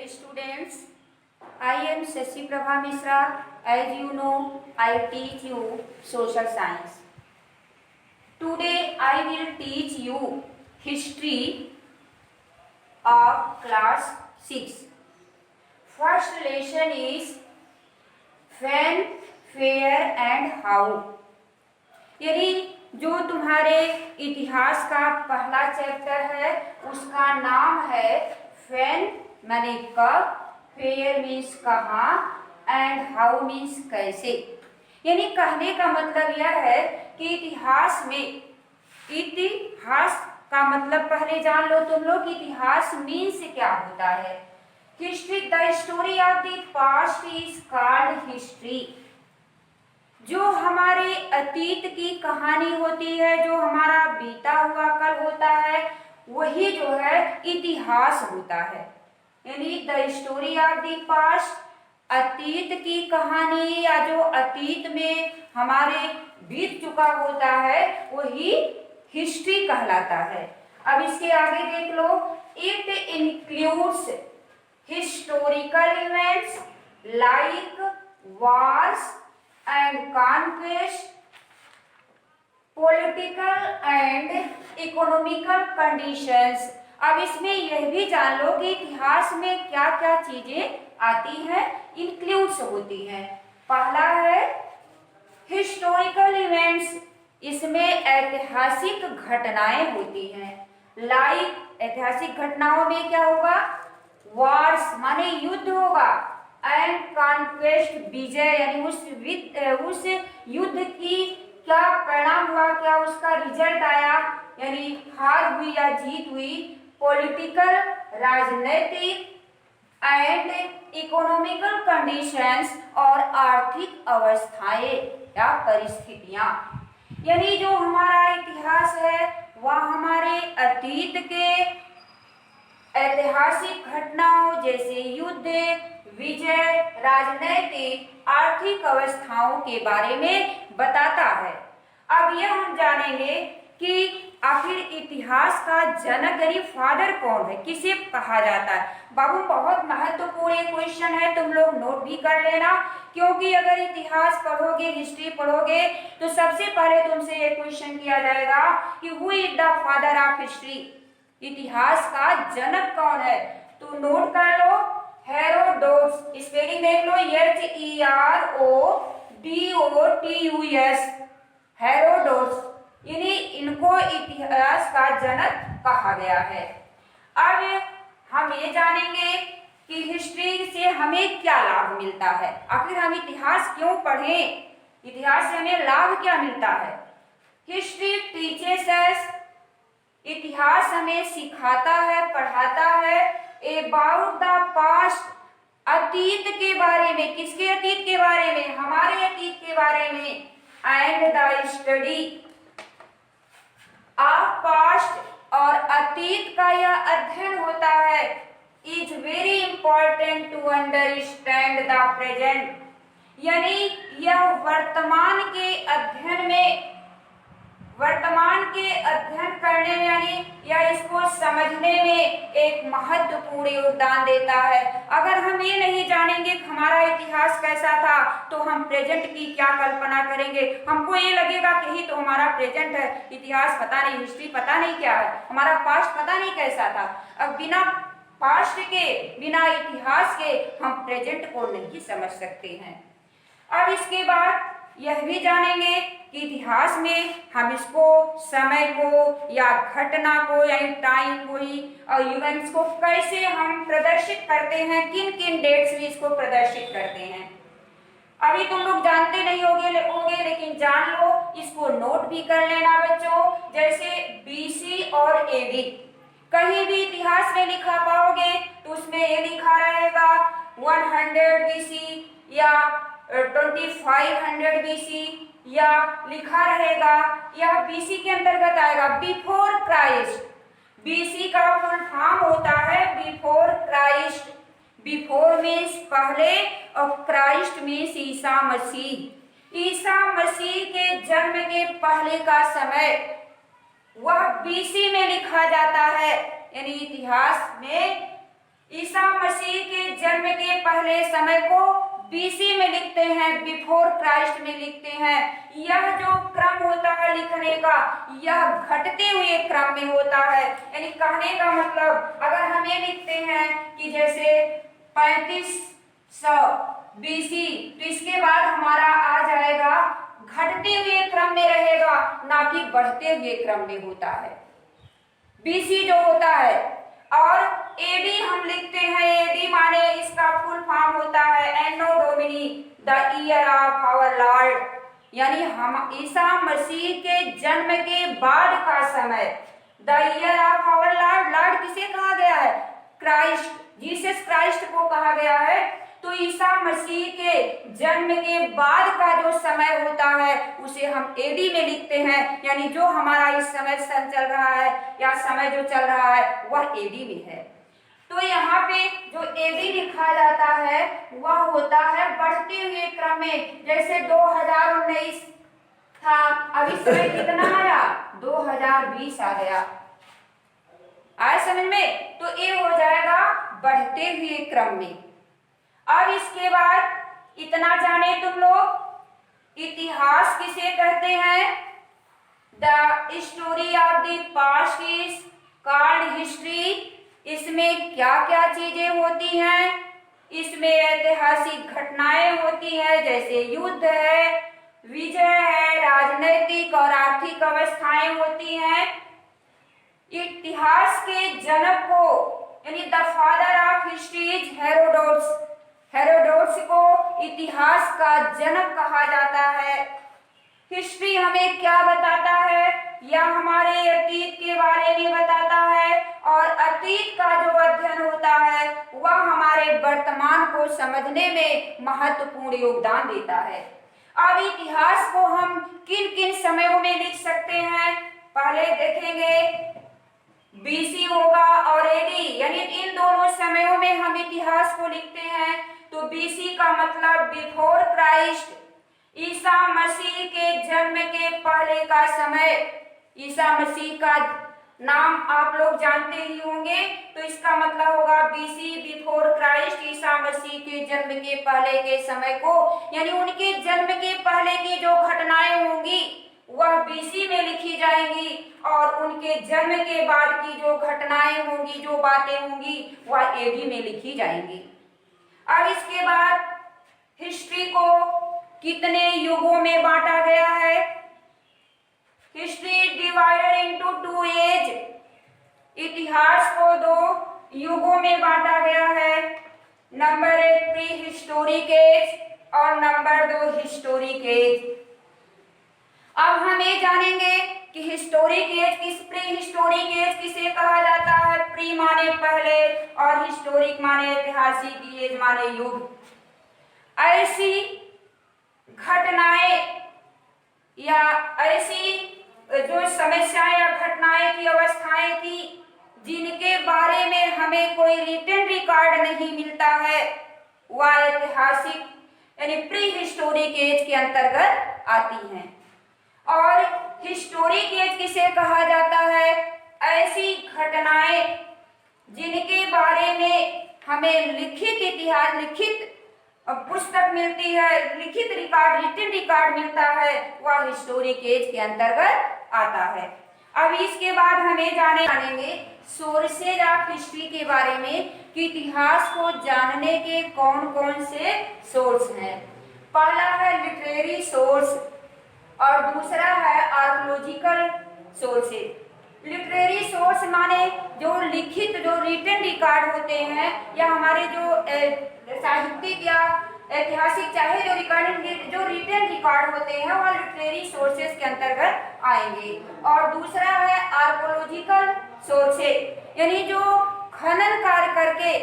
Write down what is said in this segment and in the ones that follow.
Dear students, I am Shashi Prabha Mishra. As you know, I teach you social science. Today I will teach you history of class 6. First lesson is when, where and how. यानी जो तुम्हारे इतिहास का पहला chapter है उसका नाम है when माने कब, where मीन्स कहाँ एंड हाउ मीन्स कैसे। यानी कहने का मतलब यह है कि इतिहास का मतलब पहले जान लो तुम लोग। इतिहास मीन्स क्या होता है। History, the story of the past is called history. जो हमारे अतीत की कहानी होती है, जो हमारा बीता हुआ कल होता है, वही जो है इतिहास होता है। यानी the story of the past, अतीत की कहानी या जो अतीत में हमारे बीत चुका होता है वही हिस्ट्री कहलाता है। अब इसके आगे देख लो, it includes historical events like wars and conquest, political and economical conditions. अब इसमें यह भी जान लो कि इतिहास में क्या क्या चीजें आती हैं, इंक्लूड्स होती हैं। पहला है हिस्टोरिकल इवेंट्स, इसमें ऐतिहासिक घटनाएं होती हैं। लाइक ऐतिहासिक घटनाओं में क्या होगा, वॉर्स माने युद्ध होगा, एंड कॉन्क्वेस्ट विजय यानी उस युद्ध की क्या परिणाम हुआ, क्या उसका रिजल्ट आया, यानी हार हुई या जीत हुई। पॉलिटिकल राजनीतिक एंड इकोनॉमिकल कंडीशंस और आर्थिक अवस्थाएं या परिस्थितियां। यानी जो हमारा इतिहास है वह हमारे अतीत के ऐतिहासिक घटनाओं जैसे युद्ध, विजय, राजनैतिक, आर्थिक अवस्थाओं के बारे में बताता है। अब यह हम जानेंगे कि आखिर इतिहास का जनक यानी फादर कौन है, किसे कहा जाता है। बाबू बहुत महत्वपूर्ण क्वेश्चन है, तुम लोग नोट भी कर लेना, क्योंकि अगर इतिहास पढ़ोगे, हिस्ट्री पढ़ोगे तो सबसे पहले तुमसे ये क्वेश्चन किया जाएगा कि who is the father of history, इतिहास का जनक कौन है। तो नोट कर लो, हेरोडोट्स, स्पेलिंग देख लो, HERODOTUS, हेरोडोट्स, यानी इनको इतिहास का जनक कहा गया है। अब हम ये जानेंगे कि हिस्ट्री से हमें क्या लाभ मिलता है, आखिर हम इतिहास क्यों पढ़ें, इतिहास से हमें लाभ क्या मिलता है। हिस्ट्री टीचेस अस, इतिहास हमें सिखाता है, पढ़ाता है अबाउट द पास्ट, अतीत के बारे में। किसके अतीत के बारे में, हमारे अतीत के बारे में। And the study of past, और अतीत का यह अध्ययन होता है, is very important to understand the present, यानी यह वर्तमान के अध्ययन करने में यानी या इसको समझने में एक महत्वपूर्ण योगदान देता है। अगर हम ये नहीं जानेंगे कि हमारा इतिहास कैसा था तो हम प्रेजेंट की क्या कल्पना करेंगे। हमको ये लगेगा कि ही तो हमारा प्रेजेंट है, इतिहास पता नहीं, हिस्ट्री पता नहीं क्या है, हमारा पास्ट पता नहीं कैसा था। अब बिना पास्ट के, बिना इतिहास के हम प्रेजेंट को नहीं समझ सकते हैं। अब इसके बाद यह भी जानेंगे कि इतिहास में हम इसको समय को या घटना को यानी टाइम को ही और इवेंट्स को कैसे हम प्रदर्शित करते हैं, किन किन डेट्स में इसको प्रदर्शित करते हैं। अभी तुम लोग जानते नहीं होगे लेकिन जान लो, इसको नोट भी कर लेना बच्चों। जैसे BC और AD कहीं भी इतिहास में लिखा पाओगे तो उसमें ये लिखा रहेगा 100 BC या 2500 BC, या लिखा रहेगा, यह BC के अंतर्गत आएगा, बिफोर क्राइस्ट। BC का फुल फॉर्म होता है बिफोर क्राइस्ट। बिफोर मीन्स पहले और क्राइस्ट मीन्स ईसा मसीह। ईसा मसीह के जन्म के पहले का समय वह BC में लिखा जाता है, यानी इतिहास में ईसा मसीह के जन्म के पहले समय को बीसी में लिखते हैं, बिफोर क्राइस्ट में लिखते हैं। यह जो क्रम होता है लिखने का, यह घटते हुए क्रम में होता है। यानी कहने का मतलब अगर हम ये लिखते हैं कि जैसे 3500 बीसी, तो इसके बाद हमारा आ जाएगा घटते हुए क्रम में रहेगा, ना कि बढ़ते हुए क्रम में होता है बीसी जो होता है। और एडी हम लिखते हैं, एडी माने इसका फुल फॉर्म होता है anno domini, the year of our lord, यानी हम ईसा मसीह के जन्म के बाद का समय। The year of our lord, lord किसे कहा गया है? क्राइस्ट, जीसस क्राइस्ट को कहा गया है। तो ईसा मसीह के जन्म के बाद का जो समय होता है उसे हम एडी में लिखते हैं, यानी जो हमारा इस समय सन चल रहा है या समय जो चल रहा है वह एडी में है। तो यहाँ पे जो एडी लिखा जाता है वह होता है बढ़ते हुए क्रम में। जैसे 2019 था, अभी समय कितना आया? 2020 आ गया। आए समझ में? तो ये हो जाएगा बढ़ते हुए क्रम में। अब इसके बाद इतना जाने तुम लोग, इतिहास किसे कहते हैं? The story of the past is called history. इसमें क्या क्या चीजें होती हैं? इसमें ऐतिहासिक घटनाएं होती हैं, जैसे युद्ध है, विजय है, राजनीतिक और आर्थिक अवस्थाएं होती हैं। इतिहास के जनक को यानी the father of history is Herodotus. Herodotus को इतिहास का जनक कहा जाता है। हिस्ट्री हमें क्या बताता है? यह हमारे अतीत के बारे में बताता है, और अतीत का जो अध्ययन होता है वह हमारे वर्तमान को समझने में महत्वपूर्ण योगदान देता है। अब इतिहास को हम किन किन समयों में लिख सकते हैं? पहले देखेंगे बीसी होगा और एडी, यानी इन दोनों समयों में हम इतिहास को लिखते हैं। तो बीसी का मतलब बिफोर क्राइस्ट, ईसा मसीह के जन्म के पहले का समय। ईसा मसीह का नाम आप लोग जानते ही होंगे, तो इसका मतलब होगा BC, before Christ, Isa Masih के जन्म के पहले के समय को, यानी उनके जन्म के पहले की जो घटनाएं होंगी वह बीसी में लिखी जाएंगी, और उनके जन्म के बाद की जो घटनाएं होंगी, जो बातें होंगी, वह एडी में लिखी जाएंगी। अब इसके बाद हिस्ट्री को कितने युगों में बांटा गया है? History is divided into 2 age. इतिहास को 2 युगों में बांटा गया है। नंबर 1 प्री हिस्टोरिक एज और नंबर 2 हिस्टोरिक एज। अब हम ये जानेंगे कि historic age pre historic age किसे कहा जाता है? प्री माने पहले और हिस्टोरिक माने ऐतिहासिक, एज माने युग। ऐसी घटनाएं या ऐसी जो समस्याएं या घटनाएं की अवस्थाएं थी जिनके बारे में हमें कोई रिटन रिकॉर्ड नहीं मिलता है, वह ऐतिहासिक यानी प्री हिस्टोरिक एज के अंतर्गत आती हैं। और हिस्टोरिक एज किसे कहा जाता है? ऐसी घटनाएं जिनके बारे में हमें लिखित इतिहास, लिखित पुस्तक मिलती है, लिखित रिकॉर्ड, रिटन रिकॉर्ड मिलता है, वह हिस्टोरिक एज के अंतर्गत आता है। अब इसके बाद हमें जानेंगे सोर्सेज ऑफ हिस्ट्री के बारे में कि इतिहास को जानने के कौन कौन से सोर्स हैं। पहला है लिटरेरी सोर्स और दूसरा है आर्कियोलॉजिकल सोर्सेज। लिटरेरी सोर्स माने जो लिखित, जो रिटन रिकॉर्ड होते हैं, या हमारे जो साहित्यिक या ऐतिहासिक चाहे जो रिटन रिकॉर्ड होते हैं वह लिटरेरी सोर्सेज के अंतर्गत आएंगे। और दूसरा है आर्कियोलॉजिकल सोर्सेज, यानी जो खनन कार्य करके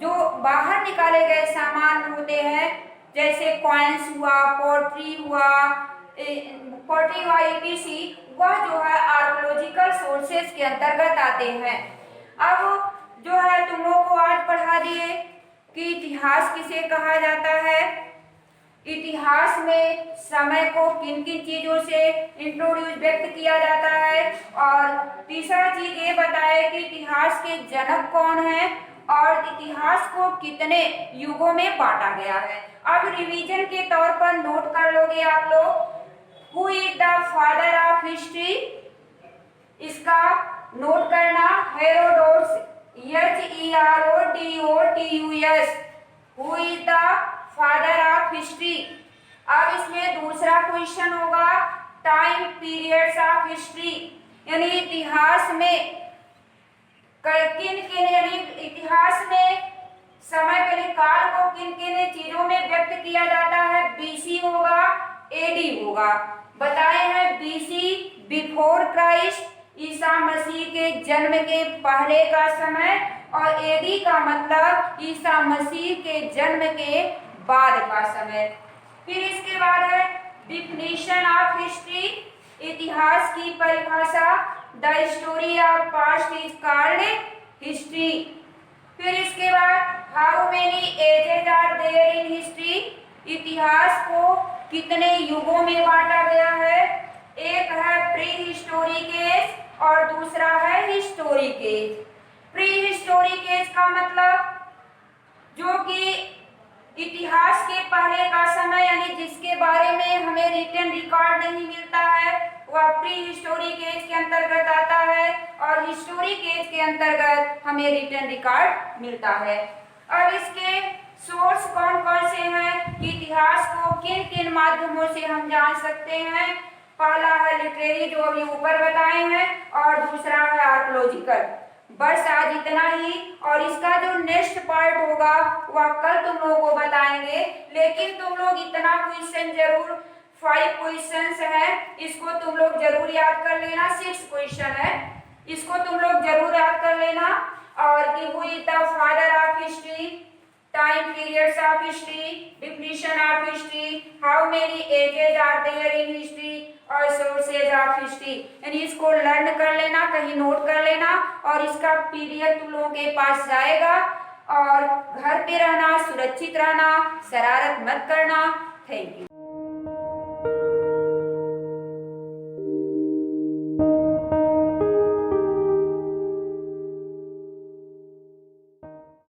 जो बाहर निकाले गए सामान होते हैं, जैसे कॉइन्स हुआ, पोट्री हुआ, ETC, वह जो है आर्कियोलॉजिकल सोर्सेज के अंतर्गत आते हैं। अब जो है तुम लोगों को आज पढ़ा दिए कि इतिहास किसे कहा जाता है, इतिहास में समय को किन किन चीजों से इंट्रोड्यूस व्यक्त किया जाता है, और तीसरा चीज ये बताए कि इतिहास के जनक कौन है, और इतिहास को कितने युगों में बांटा गया है। अब रिवीजन के तौर पर नोट कर लोगे आप लोग, who is the father of history, इसका नोट करना, Herodotus, HERODOTUS, who is the father of history. अब इसमें दूसरा क्वेश्चन होगा, टाइम पीरियड्स ऑफ हिस्ट्री, यानी इतिहास में किन किन, यानी इतिहास में समय के काल को किन किन चीजों में व्यक्त किया जाता है। बीसी होगा, एडी होगा। बताए हैं BC before Christ, Isa Masih के जन्म के पहले का समय, और एडी का मतलब ईसा मसीह के जन्म के बाद का समय। फिर इसके बाद है डिफिनीशन ऑफ हिस्ट्री, इतिहास की परिभाषा, the story of past is called history. फिर इसके बाद how many ages are there in history, इतिहास को कितने युगों में बांटा गया है। एक है प्री हिस्टोरिक एज और दूसरा है historic age. Pre historic age का मतलब जो कि इतिहास के पहले का समय, यानी जिसके बारे में हमें रिटन रिकॉर्ड नहीं मिलता है, वह प्री हिस्टोरिक एज के अंतर्गत आता है, और हिस्टोरिक एज के अंतर्गत हमें रिटन रिकॉर्ड मिलता है। अब इसके सोर्स कौन कौन से हैं कि इतिहास को किन किन माध्यमों से हम जान सकते हैं। पहला है लिटरेरी, जो अभी ऊपर बताए हैं, और दूसरा है आर्कोलॉजिकल। बस आज इतना ही, और इसका जो नेक्स्ट पार्ट होगा वह कल तुम लोगों को बताएंगे। लेकिन तुम लोग इतना क्वेश्चन जरूर, 5 क्वेश्चंस है, इसको तुम लोग जरूर याद कर लेना। 6 क्वेश्चन है, इसको तुम लोग जरूर याद कर लेना। और कि who is the father of history, time periods of history, definition of history, how many ages are there in history, और सोर्सेज ऑफ हिस्ट्री। यानी इसको लर्न कर लेना, कहीं नोट कर लेना, और इसका पीडीएफ तुम लोगों के पास जाएगा। और घर पे रहना, सुरक्षित रहना, शरारत मत करना। Thank you.